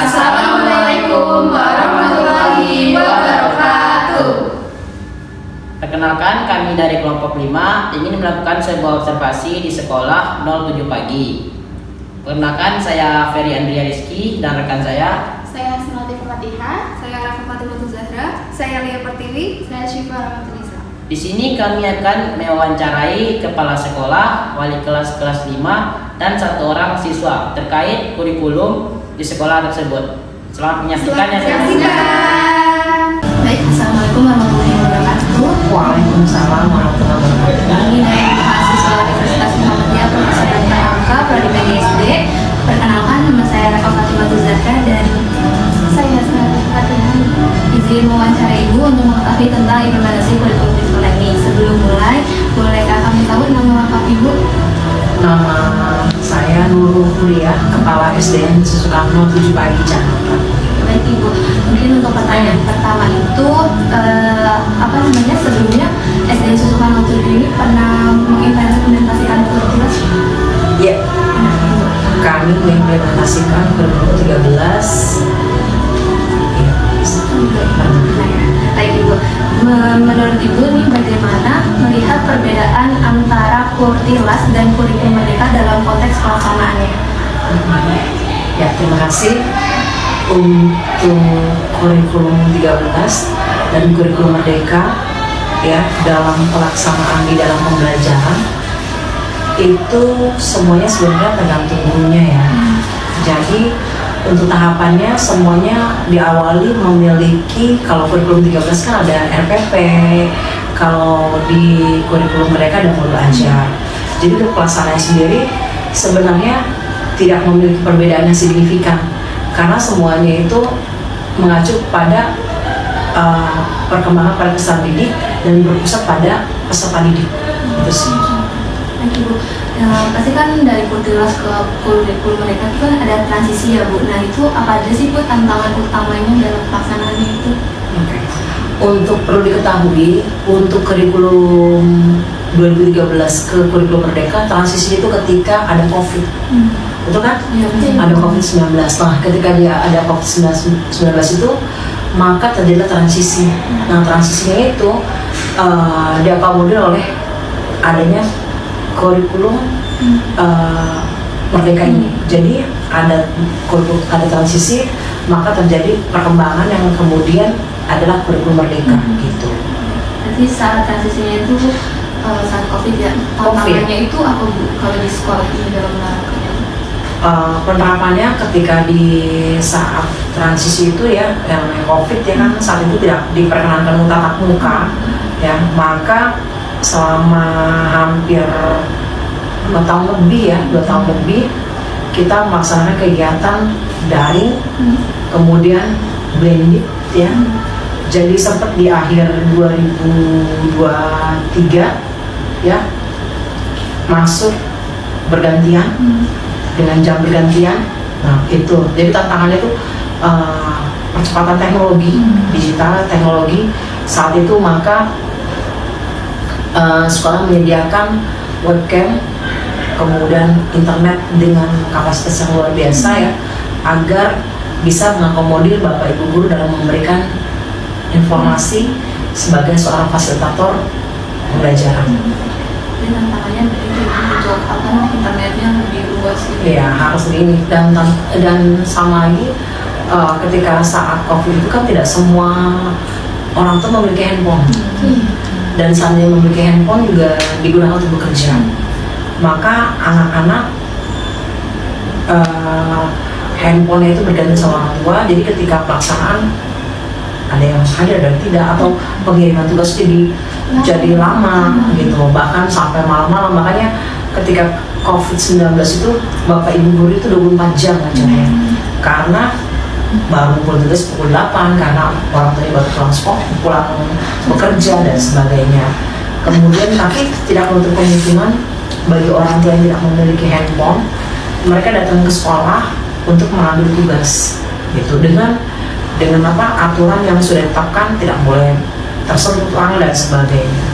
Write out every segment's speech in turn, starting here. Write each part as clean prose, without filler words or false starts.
Assalamualaikum warahmatullahi wabarakatuh. Perkenalkan, kami dari kelompok 5 ingin melakukan sebuah observasi di sekolah 07 pagi. Perkenalkan, saya Ferry Andria Rizky dan rekan saya Hasnati Fatihah, Saya Rafa Fatimah Zahra. Saya Lia Pertiwi. saya Syifa Rahmatulisa. Di sini kami akan mewawancarai kepala sekolah, wali kelas 5 dan satu orang siswa terkait kurikulum di sekolah tersebut. Selamat menyaksikan ya. Baik, Assalamualaikum warahmatullahi wabarakatuh. Waalaikumsalam warahmatullahi wabarakatuh. Kami dari mahasiswa Universitas Muhammadiyah Profesor Dr. Angka, Prodi PGSD. Perkenalkan, nama saya Rafa Fatimah Zahra dan Saya Hasnati Fatihah. izin mewawancara Ibu untuk mengetahui tentang implementasi kurikulum di sekolah ini. Sebelum mulai, bolehkah kami tahu nama lengkap Ibu? Nama saya Nurul Kuliah, Kepala SDN Susukarno 7 Pagi Jakarta. Baik Ibu, mungkin untuk pertanyaan pertama itu sebelumnya SDN Susukarno 7 ini pernah mengimplementasikan kurikulum? Ya, kami mengimplementasikan kurikulum 13. Ya, Baik Ibu, menurut Ibu nih bagaimana melihat perbedaan antara Kurtilas dan kurikulum Merdeka dalam konteks pelaksanaannya? ya, terima kasih untuk kurikulum 13 dan kurikulum Merdeka ya dalam pelaksanaan di dalam pembelajaran itu semuanya sebenarnya tergantung gurunya ya. Jadi untuk tahapannya semuanya diawali memiliki, kalau kurikulum 13 kan ada RPP, kalau di kurikulum mereka ada modul ajar. Jadi untuk pelaksanaannya sendiri sebenarnya tidak memiliki perbedaan yang signifikan karena semuanya itu mengacu pada perkembangan pada peserta didik dan berpusat pada peserta didik. Itu sih. Baik Ibu, pasti kan dari Kurtilas ke kurikulum Merdeka itu kan ada transisi ya Bu. Nah itu apa aja sih Bu tantangan utamanya dalam pelaksanaannya itu? Oke. Untuk perlu diketahui, untuk kurikulum 2013 ke kurikulum Merdeka, transisi itu ketika ada COVID. Betul kan? Iya betul. Ada COVID-19. Nah, ketika dia ada COVID-19 itu, maka terjadilah transisi. Nah, transisinya itu diakomodir oleh adanya kurikulum Merdeka ini. Jadi ada transisi, maka terjadi perkembangan yang kemudian adalah kurikulum Merdeka gitu. Berarti saat transisinya itu saat COVID ya, tantangannya itu apa Bu kalau di sekolah ini dalam menerapkannya? Penerapannya ketika di saat transisi itu ya yang namanya COVID ya kan saat itu tidak diperkenankan tatap muka ya, maka selama hampir 2 tahun lebih kita melaksanakan kegiatan daring, kemudian blended ya. Jadi sempat di akhir 2023 ya masuk bergantian dengan jam bergantian. Nah itu jadi tantangannya itu percepatan teknologi digital, teknologi saat itu, maka sekolah menyediakan webcam, kemudian internet dengan kapasitas yang luar biasa ya, agar bisa mengakomodir Bapak Ibu guru dalam memberikan informasi sebagai seorang fasilitator pembelajaran. Dan tantangannya itu untuk internetnya lebih luas gitu. Iya, harus ini dan sama lagi ketika saat COVID itu kan tidak semua orang tuh memiliki handphone. Dan saat dia memiliki handphone juga digunakan untuk bekerja. Maka anak-anak handphonenya itu bergantung sama orang tua. Jadi ketika pelaksanaan ada yang hadir dan tidak, atau pengiriman tugas jadi lama gitu, bahkan sampai malam-malam. Makanya ketika COVID-19 itu Bapak Ibu guru itu 24 jam ngajarnya, karena baru pukul tugas pukul 8 karena orang tuanya baru pulang bekerja dan sebagainya. Kemudian tapi tidak menutup kemungkinan bagi orang tua yang tidak memiliki handphone, mereka datang ke sekolah untuk mengambil tugas gitu, dengan aturan yang sudah ditetapkan, tidak boleh tersentuh orang dan sebagainya.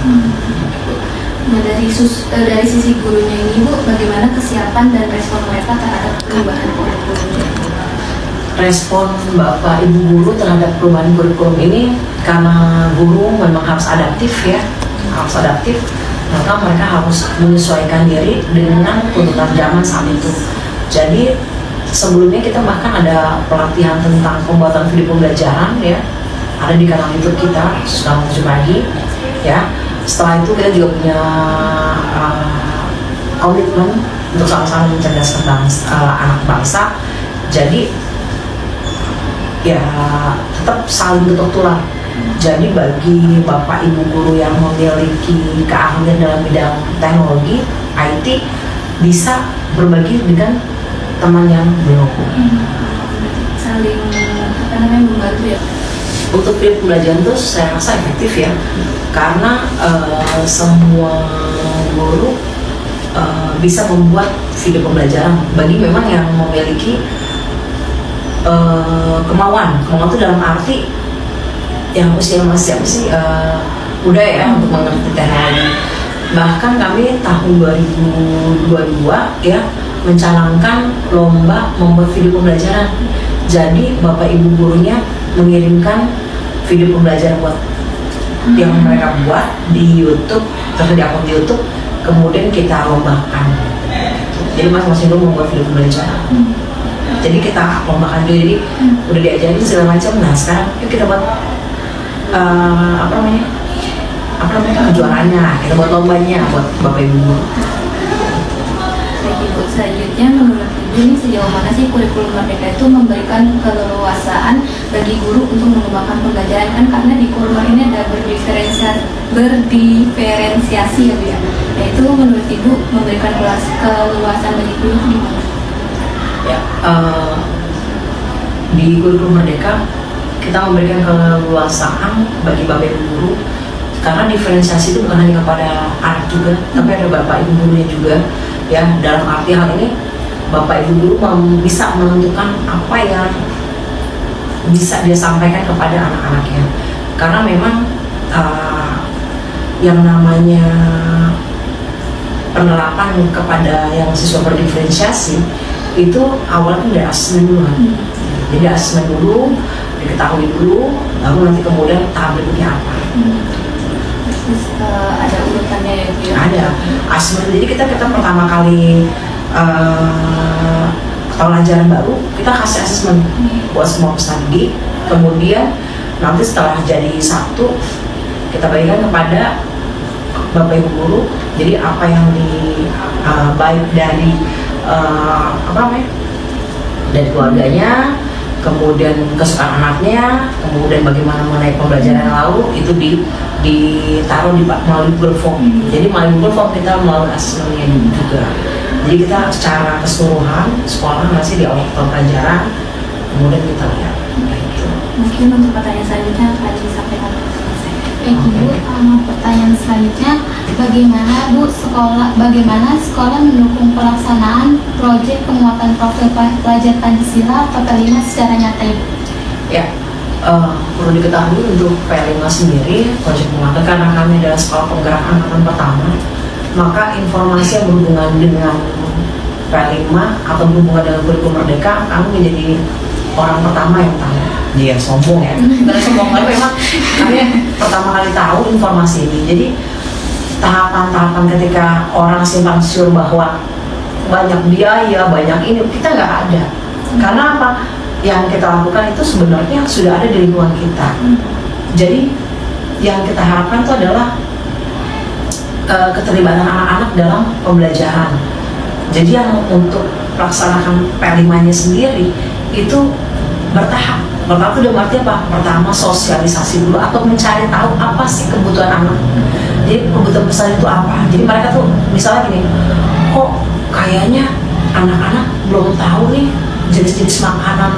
Nah dari sisi gurunya ini Bu, bagaimana kesiapan dan respon mereka terhadap perubahan kurikulum? respon Bapak Ibu guru terhadap perubahan kurikulum ini, karena guru memang harus adaptif ya, harus adaptif, maka mereka harus menyesuaikan diri dengan tuntutan zaman saat itu. Jadi sebelumnya kita bahkan ada pelatihan tentang pembuatan video pembelajaran ya, ada di kanal YouTube kita sekarang 7 pagi ya. Setelah itu kita juga punya komitmen untuk sama-sama mencerdaskan anak bangsa. Jadi ya tetap saling ketuk tulang. Jadi bagi Bapak Ibu guru yang memiliki keahlian dalam bidang teknologi IT, bisa berbagi dengan teman yang belum. Saling membantu ya. Untuk video pembelajaran itu saya rasa efektif ya, karena semua guru bisa membuat video pembelajaran bagi memang yang memiliki kemauan itu dalam arti yang usia masih muda ya untuk mengerti teknologi. Bahkan kami tahun 2022 ya mencanangkan lomba membuat video pembelajaran. Jadi Bapak Ibu gurunya mengirimkan video pembelajaran buat yang mereka buat di YouTube, terus di akun YouTube, kemudian kita lombakan. Jadi masing-masing guru membuat video pembelajaran. Jadi kita lombakan dulu, jadi udah diajarin segala macam. Nah sekarang yuk kita buat apa namanya kejuaraannya, kita buat lombanya buat Bapak Ibu guru. Baik Ibu, selanjutnya menurut Ibu ini sejauh mana sih kurikulum Merdeka itu memberikan keleluasaan bagi guru untuk mengembangkan pembelajaran, kan karena di kurikulum ini ada berdiferensiasi ya Bu ya. Nah itu menurut Ibu memberikan keleluasaan bagi guru gimana? Ya, di kurikulum Merdeka kita memberikan keleluasaan bagi Bapak Ibu guru, karena diferensiasi itu bukan hanya kepada anak juga, tapi ada Bapak Ibu gurunya juga ya. Dalam arti hal ini Bapak Ibu guru bisa menentukan apa yang bisa dia sampaikan kepada anak-anaknya, karena memang yang namanya penerapan kepada yang siswa berdiferensiasi itu awalnya dari asesmen dulu kan. Jadi asesmen dulu, diketahui dulu, lalu nanti kemudian tahap berikutnya apa. Terus ada urutannya ya Bu ya? Ada asesmen. Jadi kita pertama kali tahun ajaran baru kita kasih asesmen buat semua peserta didik. Kemudian nanti setelah jadi satu kita bagikan kepada Bapak Ibu guru. Jadi apa yang baik dari dari keluarganya, kemudian kesukaan anaknya, kemudian bagaimana mengenai pembelajaran yang lalu itu ditaruh melalui Google Form. Jadi melalui Google Form kita melalui asesmennya juga. Jadi kita secara keseluruhan sekolah masih di awal pelajaran, kemudian kita lihat. Mungkin untuk pertanyaan selanjutnya akan disampaikan oleh saya. Baik Ibu, pertanyaan selanjutnya, bagaimana sekolah mendukung pelaksanaan proyek penguatan profil pelajar Pancasila atau P5 secara nyata Ibu? Ya, perlu diketahui untuk P5 sendiri, proyek penguatan, karena kami adalah sekolah penggerak angkatan pertama, maka informasi yang berhubungan dengan P5 atau berhubungan dengan kurikulum Merdeka, kami menjadi orang pertama yang tahu. Dia sombong ya, karena sombong, tapi memang kami pertama kali tahu informasi ini. Jadi tahapan-tahapan ketika orang simpang siur bahwa banyak biaya, banyak ini, kita nggak ada. Karena apa? Yang kita lakukan itu sebenarnya sudah ada di lingkungan kita. Jadi yang kita harapkan itu adalah keterlibatan anak-anak dalam pembelajaran. Jadi yang untuk melaksanakan P5-nya sendiri itu bertahap. Bertahap itu dalam arti apa? Pertama sosialisasi dulu atau mencari tahu apa sih kebutuhan anak. Jadi kebutuhan besar itu apa? Jadi mereka tuh misalnya gini, kok kayaknya anak-anak belum tahu nih jenis-jenis makanan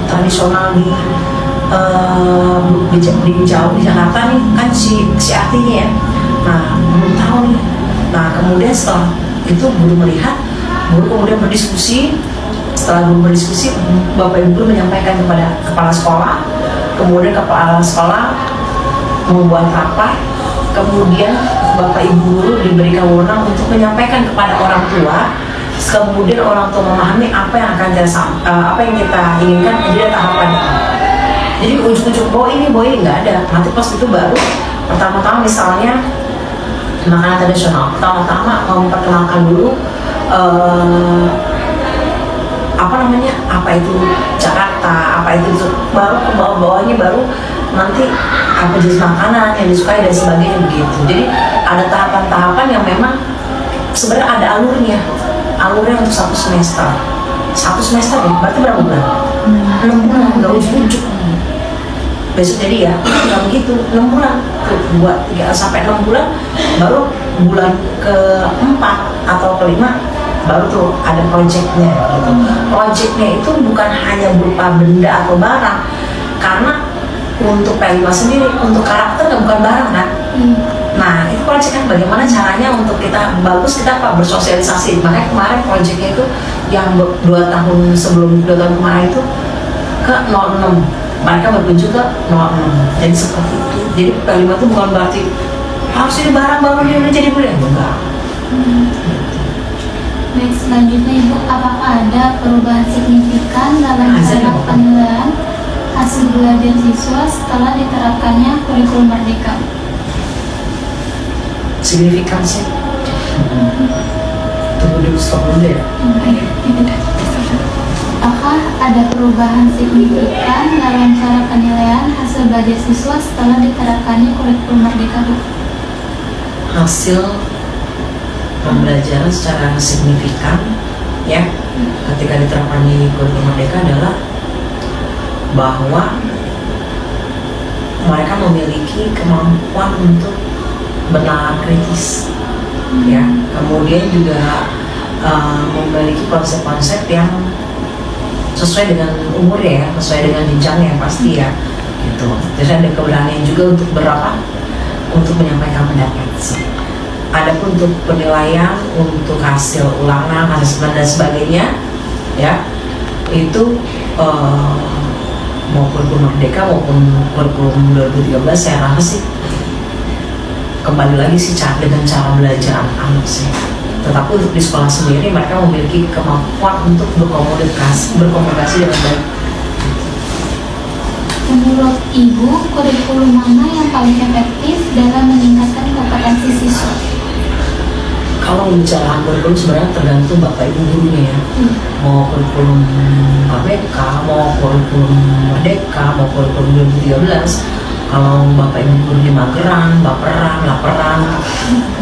tradisional di Jawa, di Jakarta nih kan si artinya ya. Nah belum tahu nih. Nah kemudian setelah itu guru melihat, guru kemudian berdiskusi. Setelah guru berdiskusi, Bapak Ibu guru menyampaikan kepada kepala sekolah, kemudian kepala sekolah membuat rapat, kemudian Bapak Ibu guru diberikan wewenang untuk menyampaikan kepada orang tua kemudian orang tua memahami apa yang akan apa yang kita inginkan, jadi ada tahapan. Jadi ujuk-ujuk bawa ini nggak ada. Nanti pas itu baru pertama-tama misalnya makanan tradisional, pertama-tama memperkenalkan dulu apa itu Jakarta, apa itu baru ke bawah-bawahnya, baru nanti apa jenis makanan yang disukai dan sebagainya begitu. Jadi ada tahapan-tahapan yang memang sebenarnya ada alurnya untuk satu semester ya, berarti berapa bulan? 6 bulan, nggak ujuk-ujuk. Besok jadi ya, nggak begitu, 6 bulan, buat 3 sampai 6 bulan, baru bulan ke-4 atau ke-5 baru tuh ada projectnya gitu. Projectnya itu bukan hanya berupa benda atau barang, karena untuk P5 sendiri, untuk karakter nggak bukan barang kan. Nah itu project kan bagaimana caranya untuk kita bagus, kita bersosialisasi. Makanya kemarin projectnya itu yang 2 tahun kemarin itu ke 06, mereka berkunjung ke 06. Jadi seperti itu. Jadi P5 itu bukan berarti harus ini barang baru ini jadi boleh, enggak. Baik, selanjutnya Ibu, apakah ada perubahan signifikan dalam cara penilaian hasil belajar siswa setelah diterapkannya kurikulum Merdeka? Signifikan sih. Tunggu dulu, stop dulu ya. Apakah ada perubahan signifikan dalam cara penilaian hasil belajar siswa setelah diterapkannya kurikulum Merdeka, Bu? Hasil pembelajaran secara signifikan ya ketika diterapkannya kurikulum Merdeka adalah bahwa mereka memiliki kemampuan untuk benar kritis ya, kemudian juga memiliki konsep-konsep yang sesuai dengan umurnya ya, sesuai dengan jenjangnya pasti ya gitu. Jadi ada keberanian juga untuk menyampaikan pendapat. Adapun untuk penilaian, untuk hasil ulangan, asesmen dan sebagainya, ya itu mau kurikulum Merdeka maupun kurikulum 2013 saya rasa sih kembali lagi sih dengan cara belajar anak-anak sih. Tetapi untuk di sekolah sendiri mereka memiliki kemampuan untuk berkomunikasi dengan baik. Menurut Ibu, kurikulum mana yang paling efektif dalam meningkatkan kompetensi siswa? Kalau bicara kurikulum sebenarnya tergantung Bapak Ibu gurunya ya. Mau kurikulum KBK, mau kurikulum Merdeka, mau kurikulum 2013. Kalau Bapak Ibu guru di mageran, baperan, laperan,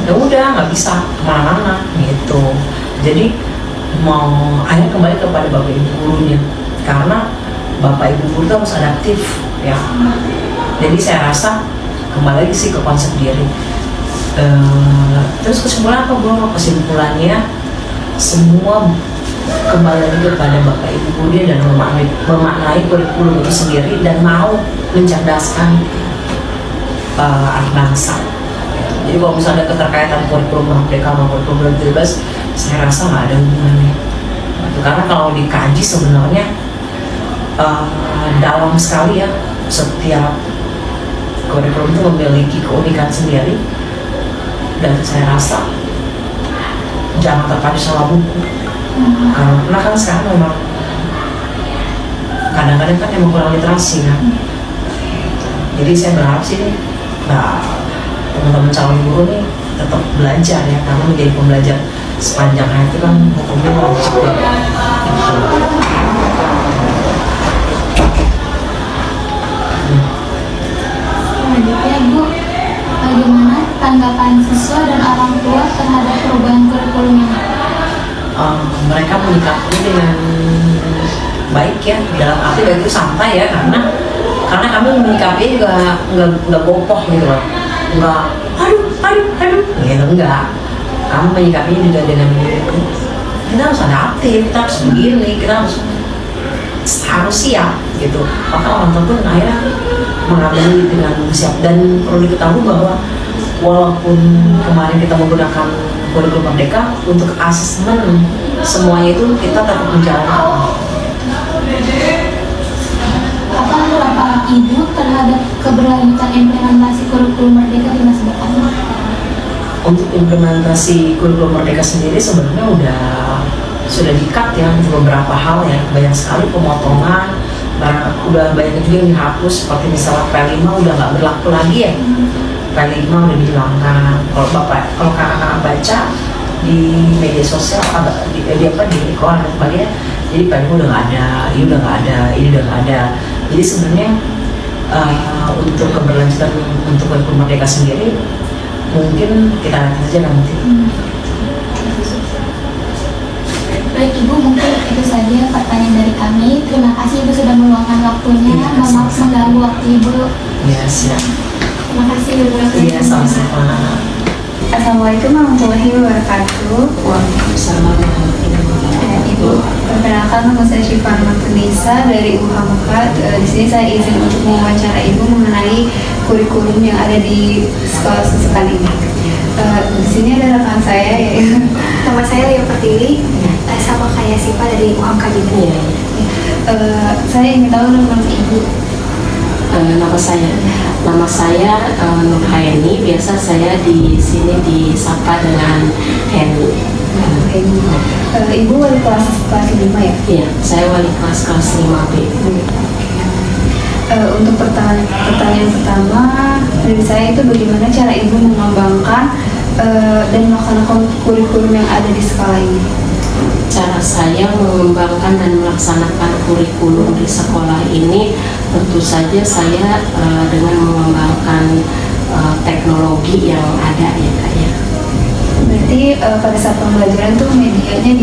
ya udah nggak bisa kemana-mana gitu. Jadi akhirnya kembali kepada Bapak Ibu gurunya, karena Bapak Ibu guru itu harus adaptif ya. Jadi saya rasa kembali lagi sih ke konsep diri. Terus kesimpulan apa bro? Kesimpulannya semua kembali lagi kepada Bapak Ibu guru dan memaknai kurikulum itu sendiri dan mau mencerdaskan anak bangsa. Jadi kalau misalnya ada keterkaitan kurikulum Merdeka sama kurikulum 2013, saya rasa nggak ada hubungannya. Karena kalau dikaji sebenarnya dalam sekali ya, setiap kurikulum itu memiliki keunikan sendiri, dan saya rasa jangan terpadu sama buku. Karena kan sekarang memang kadang-kadang kan emang kurang literasi kan. Jadi saya berharap sih teman-teman calon guru nih tetap belajar ya, karena menjadi pembelajar sepanjang hari itu kan hukumnya wajib banget. Selanjutnya Bu, bagaimana tanggapan siswa dan orang tua terhadap perubahan kurikulum ini? Mereka menyikapi dengan baik ya, dalam arti baik itu santai ya, karena kami menyikapi juga nggak gopoh gitu loh, nggak aduh gitu, enggak. Kami menyikapinya juga dengan kita harus adaptif, kita harus begini, kita harus siap gitu. Maka orang tua pun akhirnya mengambil dengan siap. Dan perlu diketahui bahwa walaupun kemarin kita menggunakan kurikulum Merdeka, untuk asesmen semuanya itu kita tetap menjalankan. Apa harapan Ibu terhadap keberlanjutan implementasi kurikulum Merdeka di masa depan? Untuk implementasi kurikulum Merdeka sendiri sebenarnya sudah di-cut ya untuk beberapa hal ya, banyak sekali pemotongan, udah banyak juga yang dihapus, seperti misalnya P5 udah nggak berlaku lagi ya, P5 udah dihilangkan. Kalau kakak-kakak baca di media sosial, di koran dan sebagainya, jadi P5 udah nggak ada, ini udah nggak ada, ini udah nggak ada. Jadi sebenarnya untuk keberlanjutan untuk kurikulum merdeka sendiri mungkin kita lihat saja nanti. Baik Ibu, mungkin itu saja pertanyaan dari kami. Terima kasih Ibu sudah meluangkan waktunya. Mohon maaf mengganggu waktu Ibu. Ya, siap. Terima kasih Ibu. Iya, sama-sama. Assalamualaikum warahmatullahi wabarakatuh. Waalaikumsalam warahmatullahi wabarakatuh. Ibu, perkenalkan nama saya Syifa Martunisa dari UHAMKA. Di sini saya izin untuk mewawancara Ibu mengenai kurikulum yang ada di sekolah susukan ini. Di sini ada rekan saya, ya. Nama saya Lia Pertiwi, sama kayak Siva dari UHAMKA juga. Iya. Saya ingin tahu nama Ibu. Nama saya Nur Haini. Biasa saya di sini disapa dengan Heni. Ibu wali kelas 5 ya? Iya, saya wali kelas 5B. Untuk pertanyaan pertama dari saya itu bagaimana cara Ibu mengembangkan dan melaksanakan kurikulum yang ada di sekolah ini? Cara saya mengembangkan dan melaksanakan kurikulum di sekolah ini tentu saja saya dengan mengembangkan teknologi yang ada ya Kak ya. Berarti pada saat pembelajaran tuh medianya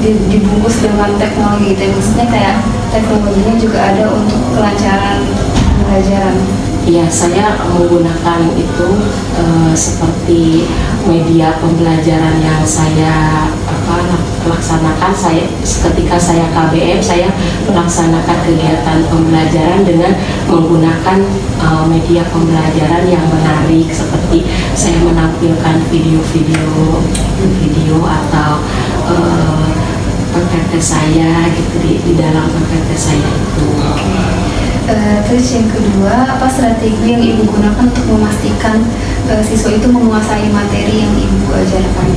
dibungkus dengan teknologi, maksudnya kayak teknologinya juga ada untuk kelancaran pembelajaran. Iya, saya menggunakan itu seperti media pembelajaran yang saya laksanakan. Ketika saya KBM, saya melaksanakan kegiatan pembelajaran dengan menggunakan media pembelajaran yang menarik, seperti saya menampilkan video atau PPT saya gitu di dalam PPT saya itu. Terus yang kedua, apa strategi yang Ibu gunakan untuk memastikan siswa itu menguasai materi yang Ibu ajarkan?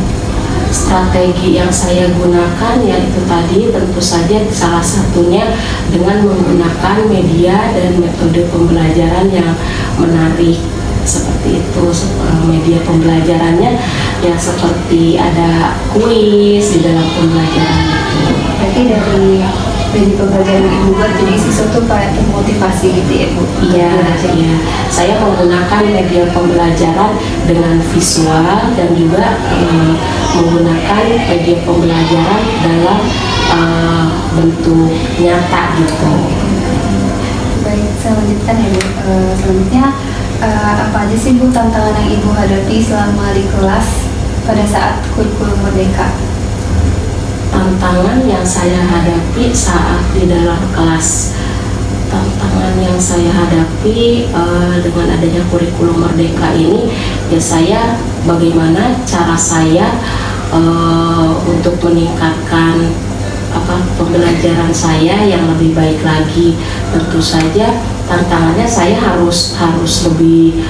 Strategi yang saya gunakan yaitu tadi tentu saja salah satunya dengan menggunakan media dan metode pembelajaran yang menarik seperti itu. Media pembelajarannya ya seperti ada kuis di dalam pembelajaran itu. Berarti dari pembelajaran Ibu buat jadi siswa tuh kayak termotivasi gitu ya Bu? Iya. Saya menggunakan media pembelajaran dengan visual dan juga menggunakan media pembelajaran dalam bentuk nyata gitu. Baik, saya lanjutkan ya Bu. Selanjutnya apa aja sih Bu tantangan yang Ibu hadapi selama di kelas pada saat kurikulum merdeka? Tantangan yang saya hadapi saat di dalam kelas, tantangan yang saya hadapi dengan adanya kurikulum merdeka ini, ya saya bagaimana cara saya untuk meningkatkan pembelajaran saya yang lebih baik lagi. Tentu saja tantangannya saya harus lebih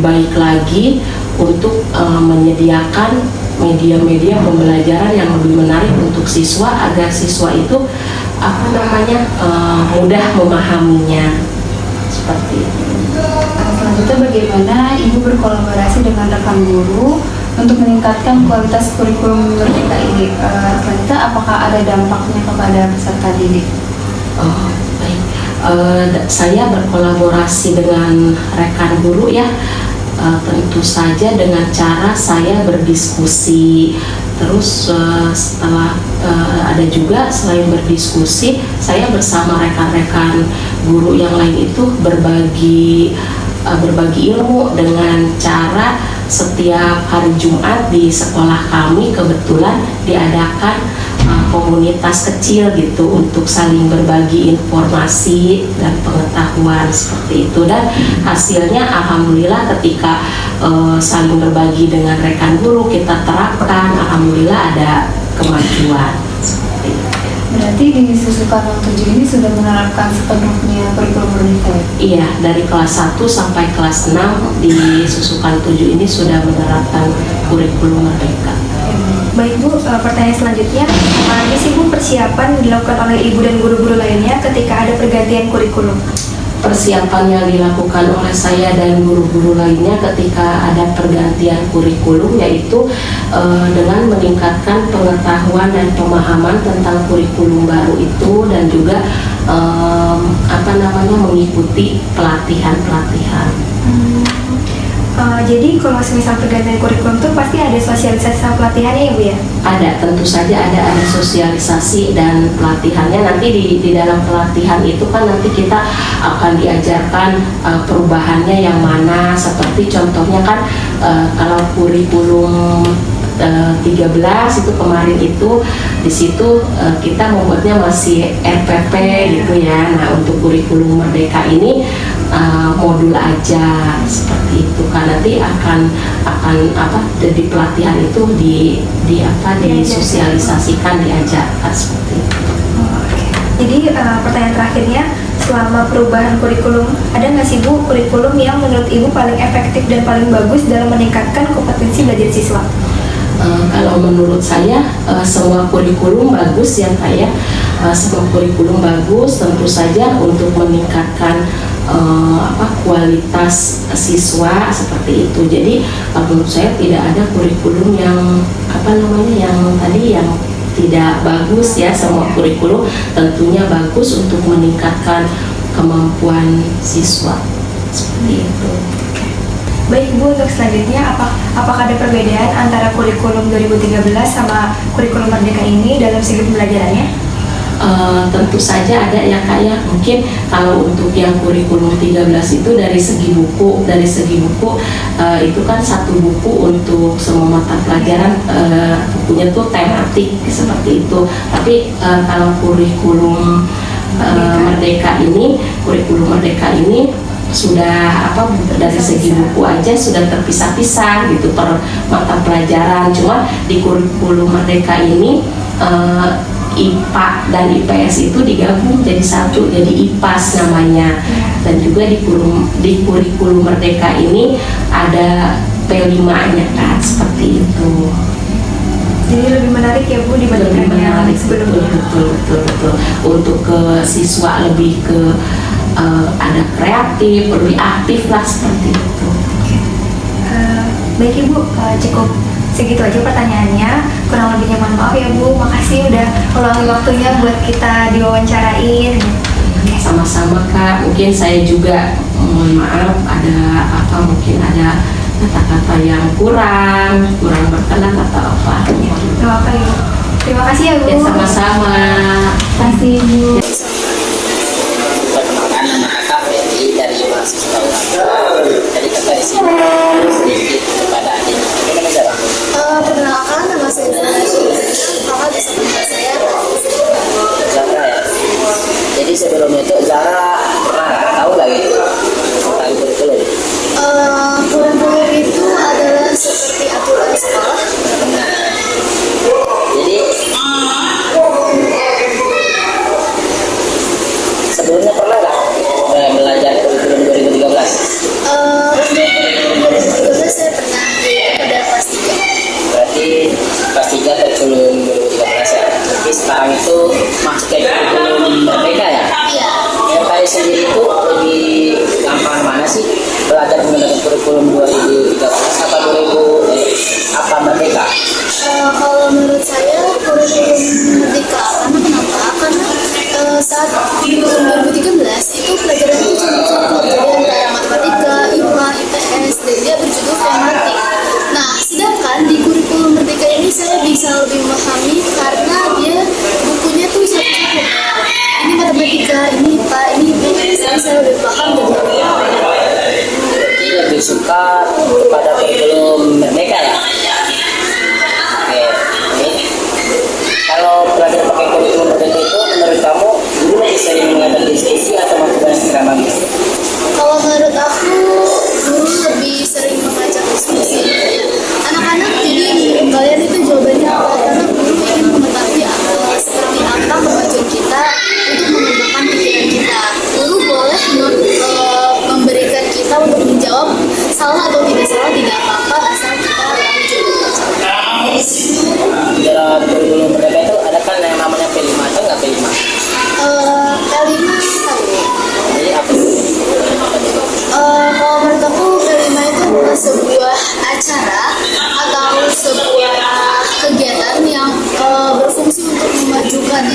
baik lagi untuk menyediakan media-media pembelajaran yang lebih menarik untuk siswa agar siswa itu mudah memahaminya seperti itu. Selanjutnya bagaimana Ibu berkolaborasi dengan rekan guru untuk meningkatkan kualitas kurikulum merdeka ini? Selanjutnya apakah ada dampaknya kepada peserta didik? Oh, baik. Saya berkolaborasi dengan rekan guru ya. Tentu saja dengan cara saya berdiskusi. Terus setelah ada juga selain berdiskusi, saya bersama rekan-rekan guru yang lain itu berbagi ilmu dengan cara setiap hari Jumat di sekolah kami kebetulan diadakan komunitas kecil gitu untuk saling berbagi informasi dan pengetahuan seperti itu, dan hasilnya alhamdulillah ketika saling berbagi dengan rekan guru kita terapkan, alhamdulillah ada kemajuan seperti itu. Berarti di Susukan 7 ini sudah menerapkan sepenuhnya kurikulum merdeka? Iya, dari kelas 1 sampai kelas 6 di Susukan 7 ini sudah menerapkan kurikulum merdeka. Baik Bu, pertanyaan selanjutnya, apa aja sih Bu persiapan yang dilakukan oleh ibu dan guru-guru lainnya ketika ada pergantian kurikulum? Persiapan yang dilakukan oleh saya dan guru-guru lainnya ketika ada pergantian kurikulum yaitu dengan meningkatkan pengetahuan dan pemahaman tentang kurikulum baru itu dan juga mengikuti pelatihan-pelatihan. Jadi kalau semisal pergantian kurikulum tuh pasti ada sosialisasi sama pelatihannya ya Bu ya? Ada, tentu saja ada sosialisasi dan pelatihannya. Nanti di dalam pelatihan itu kan nanti kita akan diajarkan perubahannya yang mana, seperti contohnya kan kalau kurikulum 13 itu kemarin itu di situ kita membuatnya masih RPP gitu ya. Nah, untuk kurikulum Merdeka ini modul aja seperti itu kan, nanti akan di pelatihan itu disosialisasikan, diajarkan seperti itu. Jadi pertanyaan terakhirnya, selama perubahan kurikulum, ada nggak sih Bu kurikulum yang menurut Ibu paling efektif dan paling bagus dalam meningkatkan kompetensi belajar siswa? Kalau menurut saya semua kurikulum bagus ya Kak ya. Semua kurikulum bagus, tentu saja untuk meningkatkan kualitas siswa seperti itu. Jadi menurut saya tidak ada kurikulum yang yang tidak bagus ya. Semua kurikulum tentunya bagus untuk meningkatkan kemampuan siswa seperti itu. Baik Bu, untuk selanjutnya apakah ada perbedaan antara kurikulum 2013 sama kurikulum Merdeka ini dalam segi pembelajarannya? Tentu saja ada ya Kak ya. Mungkin kalau untuk yang kurikulum 13 itu dari segi buku itu kan satu buku untuk semua mata pelajaran, bukunya tuh tematik seperti itu. Tapi kalau kurikulum kurikulum Merdeka ini sudah dari segi buku aja sudah terpisah-pisah gitu per mata pelajaran. Cuma di kurikulum Merdeka ini IPA dan IPS itu digabung jadi satu, jadi IPAS namanya. Dan juga di kurikulum Merdeka ini ada P5-nya kan, seperti itu. Jadi lebih menarik ya Bu dibandingkan yang sebelumnya. Betul. Untuk ke siswa lebih ke ada kreatif, lebih aktif lah seperti itu. Baik Ibu, cukup segitu aja pertanyaannya. Kurang lebihnya mohon maaf ya Bu. Makasih udah meluangkan waktunya buat kita diwawancarain. Sama-sama Kak. Mungkin saya juga mohon maaf mungkin ada kata-kata yang kurang berkenan atau apa. Gak apa Ibu. Terima kasih ya Bu. Ya, sama-sama. Terima kasih Bu. Perkenalkan, nama kakak Ferry dari mahasiswa UHAM. Jadi kakak di sini sedikit kepada adik. Bagaimana Zara? Perkenalkan, nama saya Zara. Kakak bisa panggil saya Zara ya. Jadi sebelumnya itu Zara pernah tahu nggak gitu tentang kurikulum? kurikulum itu adalah seperti aturan sekolah. Jadi sebelumnya pernah nggak belajar kurikulum 2013? Untuk kurikulum 2013 saya pernah pada kelas 3. Berarti kelas 3 kurikulum 2013 ya. Tapi sekarang itu masuk ke kurikulum Merdeka ya? Iya. Yang kalian sendiri itu lebih gampang mana sih belajar menggunakan kurikulum 2013 apa Merdeka? Kalau menurut saya kurikulum Merdeka, karena kenapa? Karena saat kurikulum 2013 itu pelajaran itu cuma pelajaran matematika, IPA, IPS, dan dia berjudul tematik. Nah, sedangkan di kurikulum Merdeka ini saya bisa lebih memahami karena dia bukunya tuh satu-satu. Ini matematika, ini IPA, ini IPS, jadi saya lebih paham dan Jadi lebih suka pada kurikulum Merdeka ya? Oke. Kalau belajar pakai kurikulum Merdeka itu menurut kamu guru lebih sering mengadakan diskusi atau melakukan ceramah gitu? kalau menurut aku guru lebih sering mengajak diskusi. Anak-anak jadi kalian itu jawabannya apa? Karena guru ingin mengetahui seperti apa kemajuan kita untuk mengembangkan pikiran kita. Guru boleh memberikan kita untuk menjawab salah atau tidak salah, tidak apa-apa asal kita tahu jawabannya.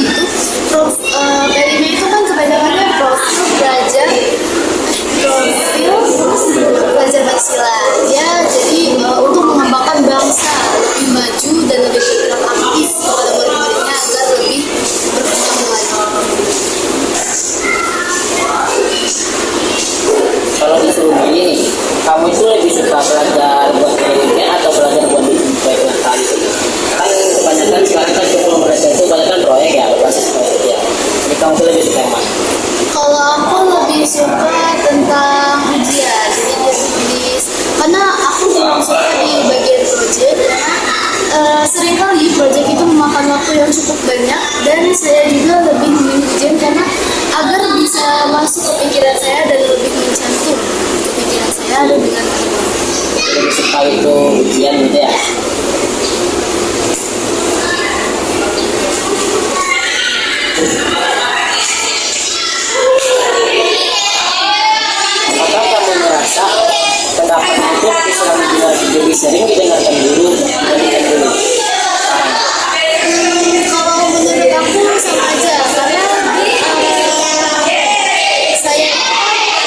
itu PIB itu kan kepanjangannya profil pelajar Pancasila ya, jadi untuk mengembangkan bangsa lebih maju dan lebih bergerak aktif kepada murid-muridnya agar lebih berkembang lagi. Kalau disuruh milih, kamu itu lebih suka belajar buat penelitian atau belajar buat bikin proyek nakal gitu? Kan kebanyakan sekarang kan sebelum belajar itu banyak kan proyek ya, berbasis proyek ya. Jadi kamu tuh lebih suka yang mana? Kalau aku lebih suka tentang ujian, jadi ujian tulis. Karena aku kurang suka di bagian proyek karena seringkali proyek itu memakan waktu yang cukup banyak, dan saya juga lebih memilih ujian karena agar bisa masuk ke pikiran saya dan lebih mencantum ke pikiran saya dan dengan baik. Lebih suka itu ujian gitu ya? Apakah kamu merasa pendapat itu selama lebih sering didengarkan guru dibandingkan dulu? Kalau menurut aku sama aja, karena saya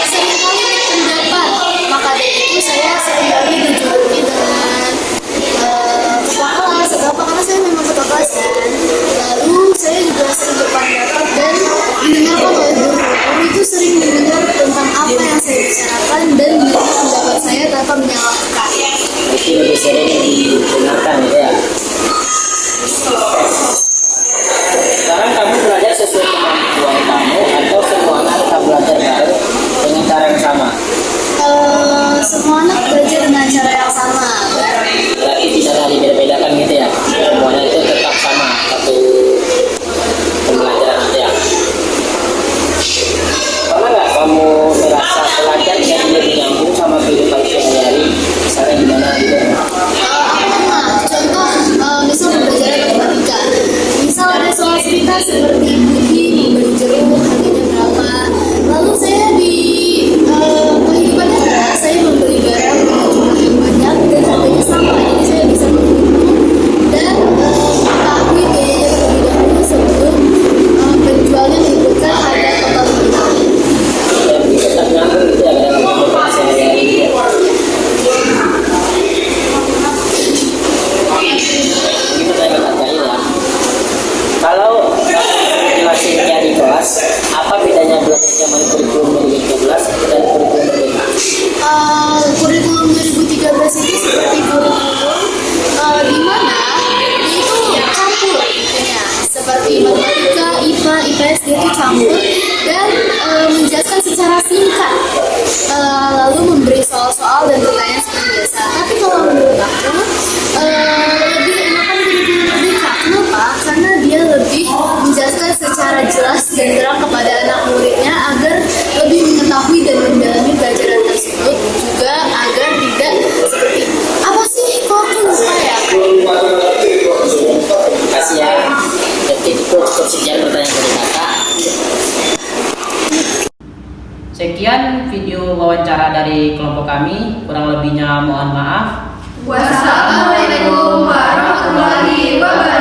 seringkali berpendapat, maka dari itu saya seringkali dijuluki dengan ketua kelas atau apa, karena saya memang ketua kelas kan. Lalu saya juga sering berpendapat dan didengarkan oleh guru. Guru itu sering mendengar tentang apa yang saya bicarakan dan mendengar pendapat saya tanpa menyalahkan. Jadi lebih sering didengarkan gitu ya? Sekarang kamu belajar sesuai kemampuan kamu atau semua anak tetap belajar bareng dengan cara yang sama? Semua anak belajar dengan cara yang sama. Berarti tidak ada dibedakan gitu ya? Semuanya itu tetap sama satu pembelajaran aja. Pernah nggak kamu merasa belajar jadi lebih nyambung sama kehidupan sehari-hari? Misalnya gimana gitu? Contoh, misal pembelajaran matematika. Misal ada soal cerita seperti Budi membeli jeruk harganya berapa. Lalu saya di kehidupan nyata saya membeli barang dengan jumlah yang banyak dan harganya sama. Jadi saya bisa menghitung dan mengetahui biayanya terlebih dahulu sebelum penjualnya menyebutkan harga total kita. Yang tetap nyambung gitu ya dalam kehidupan sehari-hari gitu ya? Ini pertanyaan terakhir ya. Kalau jelasinnya di kelas, apa bedanya belajar zaman kurikulum 2013 dan kurikulum merdeka? Kurikulum 2013 itu seperti kurikulum di mana itu campur ya, seperti matematika, IPA, IPS dia itu campur dan menjelaskan secara singkat, lalu memberi soal-soal dan pertanyaan seperti biasa. Tapi kalau menurut aku lebih enakan kurikulum merdeka. Kenapa? Karena dia lebih menjelaskan secara jelas dan terang kepada anak muridnya agar lebih mengetahui dan mendalami pelajaran tersebut, juga agar tidak seperti apa sih kok aku lupa ya. Kasih ya. Jadi cukup sekian pertanyaan dari kakak. Sekian video wawancara dari kelompok kami. Kurang lebihnya mohon maaf. Wassalamualaikum warahmatullahi wabarakatuh.